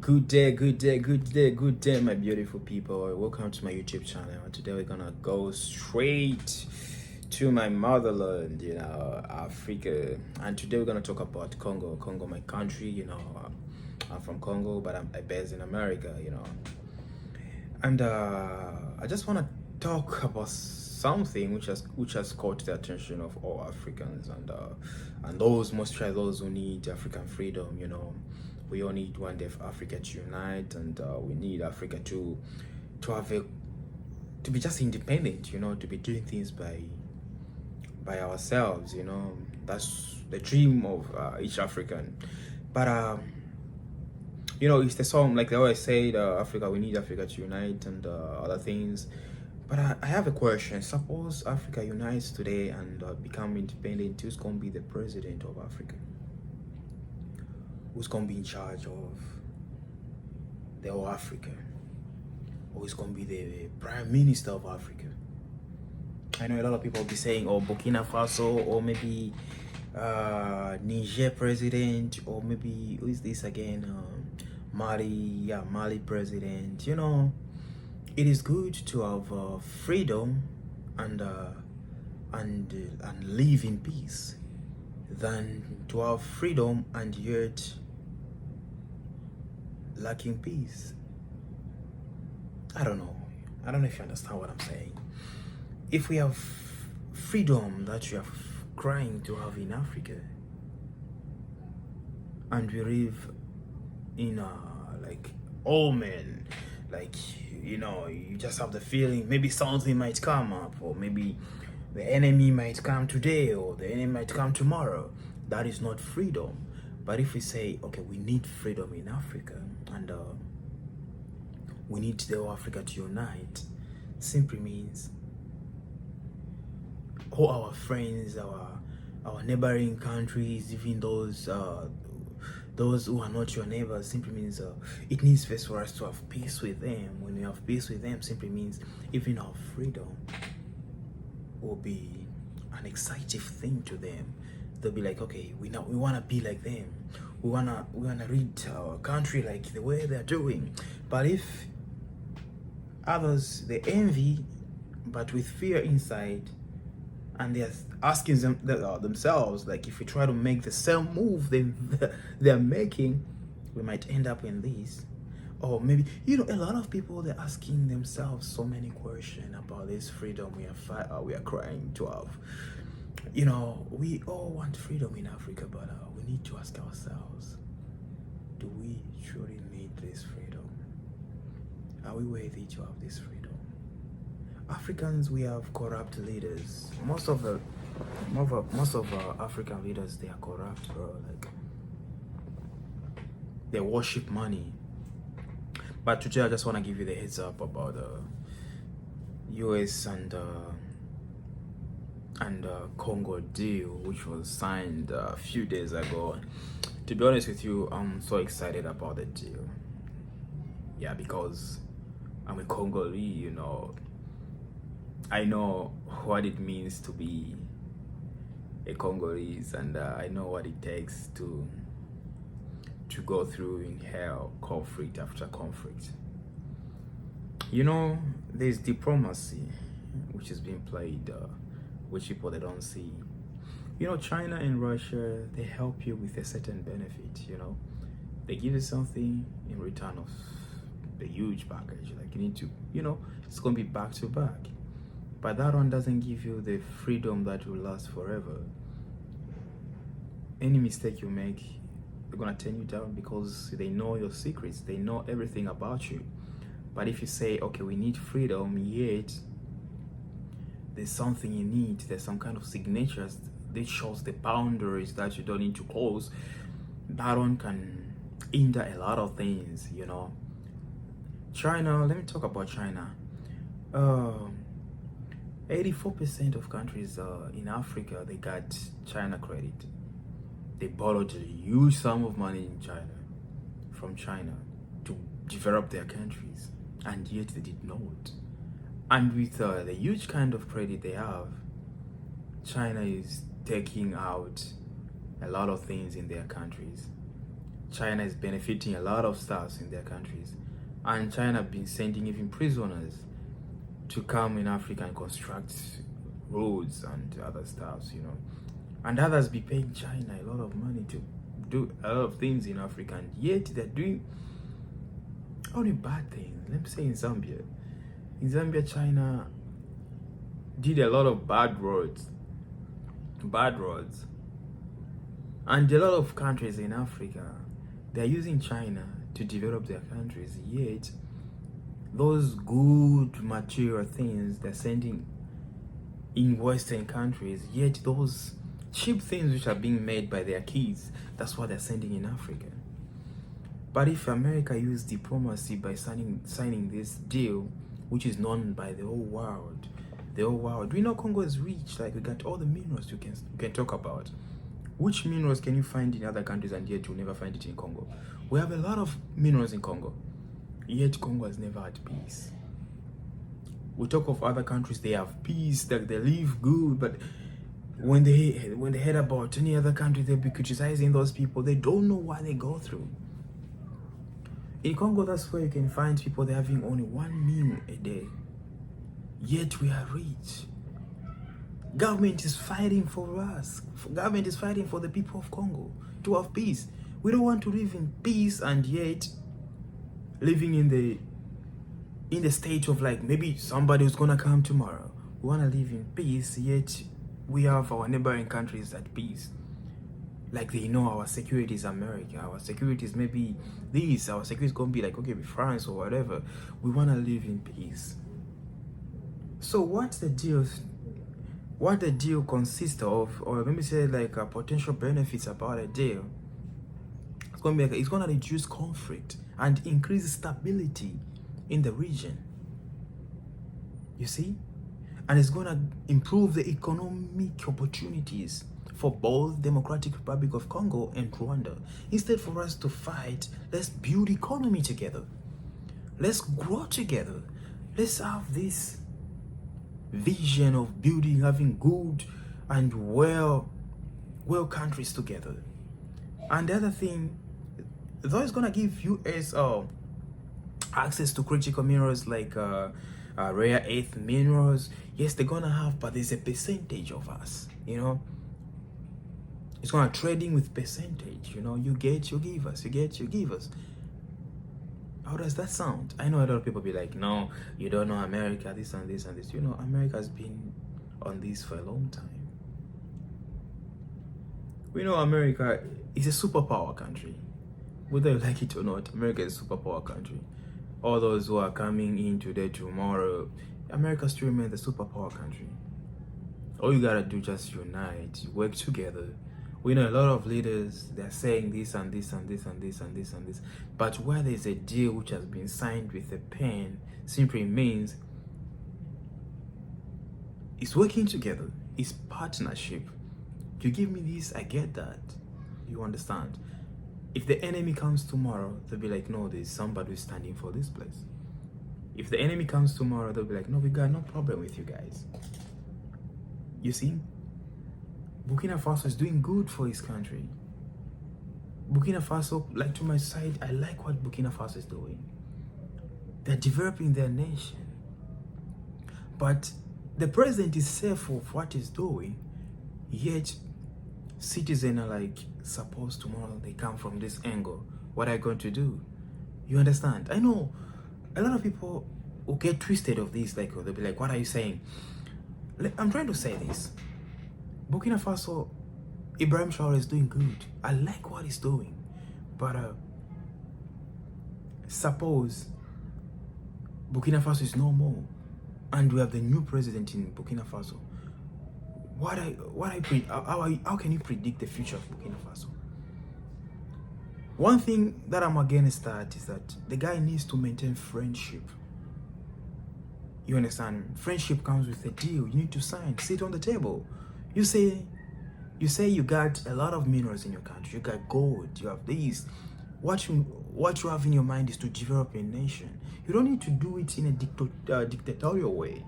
Good day, good day, good day, good day, my beautiful people. Welcome to my YouTube channel. Today we're gonna go straight to my motherland, Africa. And today we're gonna talk about Congo. Congo, my country, I'm from Congo, but I'm based in America, And I just wanna talk about something which has caught the attention of all Africans and those those who need African freedom. We all need one day for Africa to unite, and we need Africa to be just independent, to be doing things by ourselves. That's the dream of each African. But it's the song, like they always say, Africa, we need Africa to unite and other things. But I have a question. Suppose Africa unites today and become independent, who's going to be the president of Africa? Who's going to be in charge of the whole Africa? Or who's going to be the prime minister of Africa? I know a lot of people will be saying, oh, Burkina Faso, or maybe Niger president, or maybe, who is this again? Mali president. It is good to have freedom and live in peace than to have freedom and yet lacking peace. I don't know if you understand what I'm saying. If we have freedom that we are crying to have in Africa, and we live in like all men, like you just have the feeling maybe something might come up, or maybe the enemy might come today, or the enemy might come tomorrow. That is not freedom. But if we say, okay, we need freedom in Africa, and we need the whole Africa to unite, simply means all our friends, our neighboring countries, even those who are not your neighbors, simply means it needs first for us to have peace with them. When we have peace with them, simply means even our freedom will be an exciting thing to them. They'll be like, okay, we want to be like them. We wanna read our country like the way they're doing. But if others, they envy, but with fear inside, and they're asking themselves, like, if we try to make the same move they're making, we might end up in this. Or maybe, a lot of people, they're asking themselves so many questions about this freedom we are crying to have. We all want freedom in Africa, but we need to ask ourselves, do we truly need this freedom? Are we worthy to have this freedom? Africans, we have corrupt leaders. Most of our African leaders, they are corrupt, bro. Like, they worship money. But today I just want to give you the heads up about the US and Congo deal, which was signed a few days ago. To be honest with you, I'm so excited about the deal. Yeah, because I'm a Congolese, I know what it means to be a Congolese, and I know what it takes to go through in hell, conflict after conflict. There's diplomacy which is being played, which people they don't see. China and Russia, they help you with a certain benefit. They give you something in return of the huge package. Like, you need to, it's gonna be back to back. But that one doesn't give you the freedom that will last forever. Any mistake you make, they're gonna turn you down because they know your secrets, they know everything about you. But if you say, okay, we need freedom, yet there's something you need, there's some kind of signatures that shows the boundaries that you don't need to close, that one can hinder a lot of things. China, let me talk about China. 84% of countries in Africa, they got China credit. They borrowed a huge sum of money from China to develop their countries, and yet they did not. And with the huge kind of credit they have, China is taking out a lot of things in their countries. China is benefiting a lot of stars in their countries, and China have been sending even prisoners to come in Africa and construct roads and other stuffs, you know. And others be paying China a lot of money to do a lot of things in Africa, and yet they're doing only bad things. Let me say in Zambia, China did a lot of bad roads, and a lot of countries in Africa, they're using China to develop their countries, yet those good material things they're sending in Western countries, yet those cheap things which are being made by their kids, that's what they're sending in Africa. But if America used diplomacy by signing this deal, which is known by the whole world, we know Congo is rich, like we got all the minerals you can talk about. Which minerals can you find in other countries and yet you'll never find it in Congo? We have a lot of minerals in Congo, yet Congo has never had peace. We talk of other countries, they have peace, that they live good, but when they hear about any other country, they'll be criticizing those people. They don't know what they go through. In Congo, that's where you can find people, they're having only one meal a day, yet we are rich. Government is fighting for us. Government is fighting for the people of Congo to have peace. We don't want to live in peace and yet living in the state of like maybe somebody who's gonna come tomorrow. We want to live in peace, yet we have our neighboring countries at peace. Like they know our security is America, our security is maybe this, our security is gonna be like, okay, with France or whatever. We want to live in peace. So what the deal consists of, or let me say like potential benefits about a deal, it's gonna reduce conflict and increase stability in the region. You see? And it's gonna improve the economic opportunities for both Democratic Republic of Congo and Rwanda. Instead for us to fight, let's build economy together. Let's grow together. Let's have this vision of having good and well countries together. And the other thing, though it's gonna give US access to critical minerals like rare earth minerals, yes, they're gonna have, but there's a percentage of us, you know. It's gonna trading with percentage, you know. You get, you give us, you get, you give us. How does that sound? I know a lot of people be like, no, you don't know America, this and this and this. You know, America's been on this for a long time. We know America is a superpower country. Whether you like it or not, America is a superpower country. All those who are coming in today, tomorrow, America still remains the superpower country. All you gotta do, just unite, work together. We know a lot of leaders, they're saying this and this and this and this and this and this. But where there's a deal which has been signed with a pen, simply means it's working together. It's partnership. You give me this, I get that. You understand? If the enemy comes tomorrow, they'll be like, no, there's somebody who's standing for this place. If the enemy comes tomorrow, they'll be like, no, we got no problem with you guys. You see? Burkina Faso is doing good for his country. Burkina Faso, like to my side, I like what Burkina Faso is doing. They're developing their nation. But the president is safe of what he's doing, yet citizens are like, suppose tomorrow they come from this angle, what are you going to do? You understand? I know a lot of people will get twisted of this, like they'll be like, what are you saying? I'm trying to say this. Burkina Faso, Ibrahim Traoré is doing good. I like what he's doing. But suppose Burkina Faso is no more and we have the new president in Burkina Faso. How can you predict the future of Burkina Faso? One thing that I'm against that is that the guy needs to maintain friendship. You understand? Friendship comes with a deal. You need to sign, sit on the table. You say you got a lot of minerals in your country. You got gold. You have these. What you have in your mind is to develop a nation. You don't need to do it in a dictatorial way.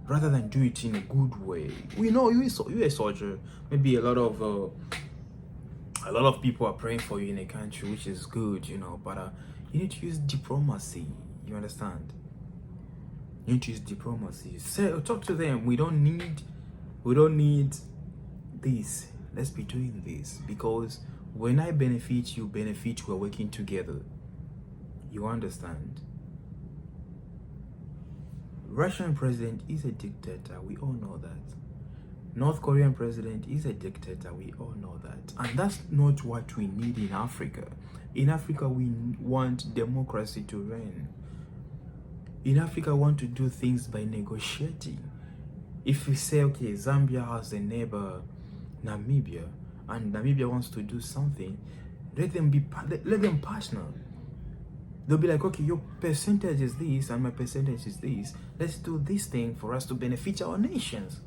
Rather than do it in a good way. We know you're a soldier. Maybe a lot of a lot of people are praying for you in a country, which is good, you know, but you need to use diplomacy. You understand? You need to use diplomacy. Say, talk to them. We don't need this. Let's be doing this, because when I benefit, you benefit. We're working together. You understand? Russian president is a dictator. We all know that. North Korean president is a dictator. We all know that. And that's not what we need in Africa. In Africa, we want democracy to reign. In Africa, we want to do things by negotiating. If we say, okay, Zambia has a neighbor, Namibia, and Namibia wants to do something, let them partner. They'll be like, okay, your percentage is this and my percentage is this. Let's do this thing for us to benefit our nations.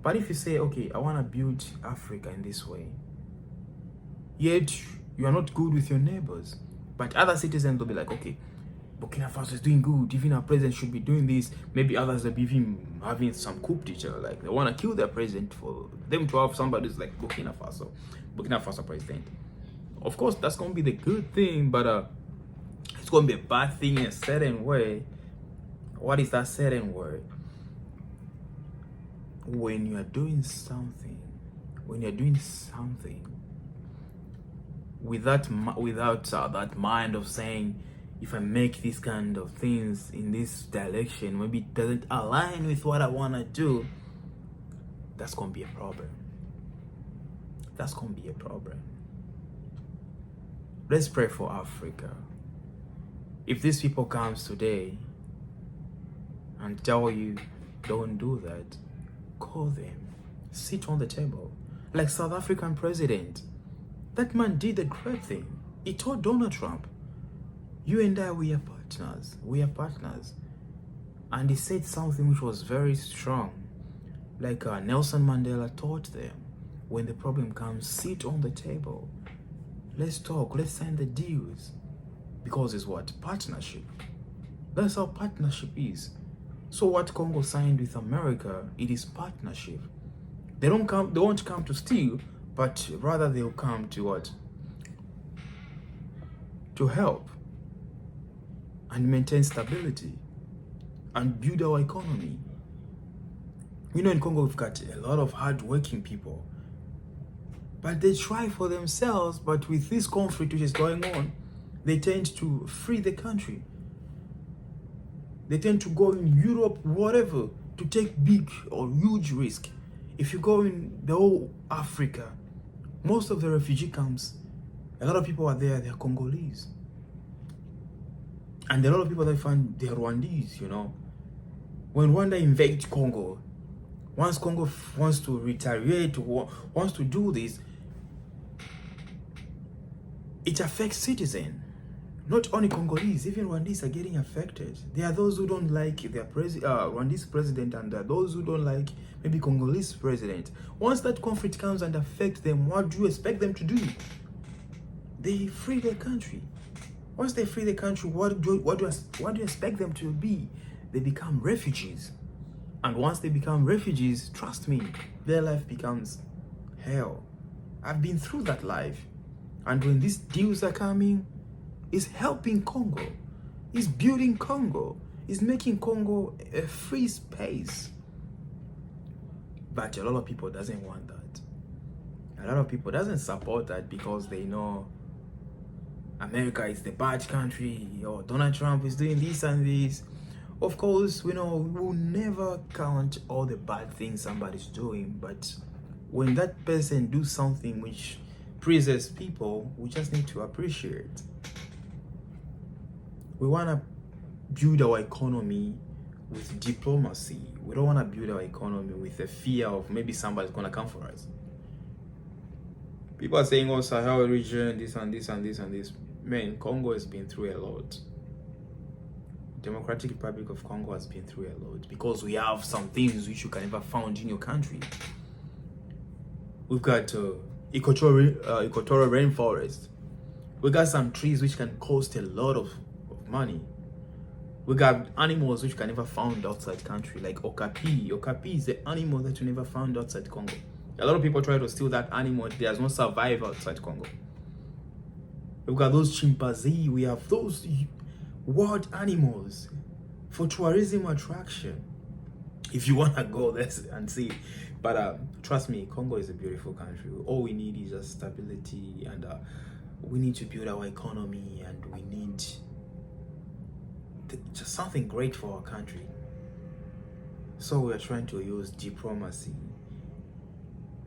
But if you say, okay, I want to build Africa in this way, yet you are not good with your neighbors, but other citizens will be like, okay, Burkina Faso is doing good, even our president should be doing this. Maybe others will be even having some coup d'etat, like they want to kill their president for them to have somebody who's like Burkina Faso president. Of course, that's going to be the good thing, but it's going to be a bad thing in a certain way. What is that certain way? When you are doing something, without that mind of saying, if I make these kind of things in this direction, maybe it doesn't align with what I want to do, that's going to be a problem. That's going to be a problem. Let's pray for Africa. If these people comes today and tell you, don't do that, call them, sit on the table. Like South African president, that man did a great thing. He told Donald Trump, you and I, we are partners. And he said something which was very strong. Like Nelson Mandela taught them, when the problem comes, sit on the table. Let's talk, let's sign the deals. Because it's what? Partnership. That's how partnership is. So what Congo signed with America, it is partnership. They won't come to steal, but rather they'll come to what? To help and maintain stability and build our economy. You know, in Congo, we've got a lot of hard-working people, but they try for themselves. But with this conflict which is going on, they tend to free the country. They tend to go in Europe, whatever, to take big or huge risk. If you go in the whole Africa, most of the refugee camps, a lot of people are there, they're Congolese. And a lot of people that find they're Rwandese, you know. When Rwanda invades Congo, once Congo wants to retaliate, wants to do this, it affects citizens. Not only Congolese, even Rwandese are getting affected. There are those who don't like their Rwandese president, and there are those who don't like maybe Congolese president. Once that conflict comes and affects them, what do you expect them to do? They free their country. Once they free the country, what do you expect them to be? They become refugees. And once they become refugees, trust me, their life becomes hell. I've been through that life. And when these deals are coming, it's helping Congo. It's building Congo. It's making Congo a free space. But a lot of people doesn't want that. A lot of people doesn't support that because they know America is the bad country, or Donald Trump is doing this and this. Of course, we know we'll never count all the bad things somebody's doing, but when that person do something which pleases people, we just need to appreciate. We want to build our economy with diplomacy. We don't want to build our economy with the fear of maybe somebody's going to come for us. People are saying, oh, Sahel region, this and this and this and this. Man, Congo has been through a lot. Democratic Republic of Congo has been through a lot, because we have some things which you can never find in your country. We've got equatorial rainforest. We got some trees which can cost a lot of money. We got animals which can never found outside country, like okapi. Okapi is the animal that you never found outside Congo. A lot of people try to steal that animal. It does not survive outside Congo. We've got those chimpanzees. We have those wild animals for tourism attraction. If you want to go there and see. But trust me, Congo is a beautiful country. All we need is just stability, and we need to build our economy, and we need just something great for our country. So we are trying to use diplomacy.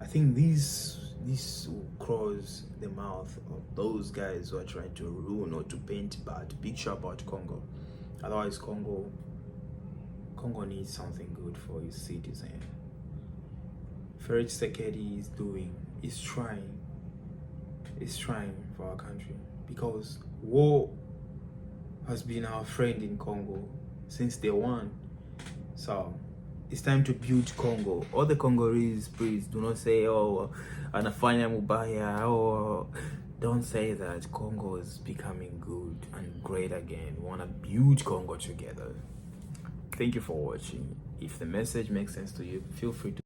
I think this will cross the mouth of those guys who are trying to ruin or to paint bad picture about Congo. Otherwise, Congo needs something good for its citizens. Felix Tshisekedi is trying for our country, because war has been our friend in Congo since day one. So it's time to build Congo. All the Congolese, please do not say, oh, anafanya mubaya, oh, don't say that. Congo is becoming good and great again. We want to build Congo together. Thank you for watching. If the message makes sense to you, feel free to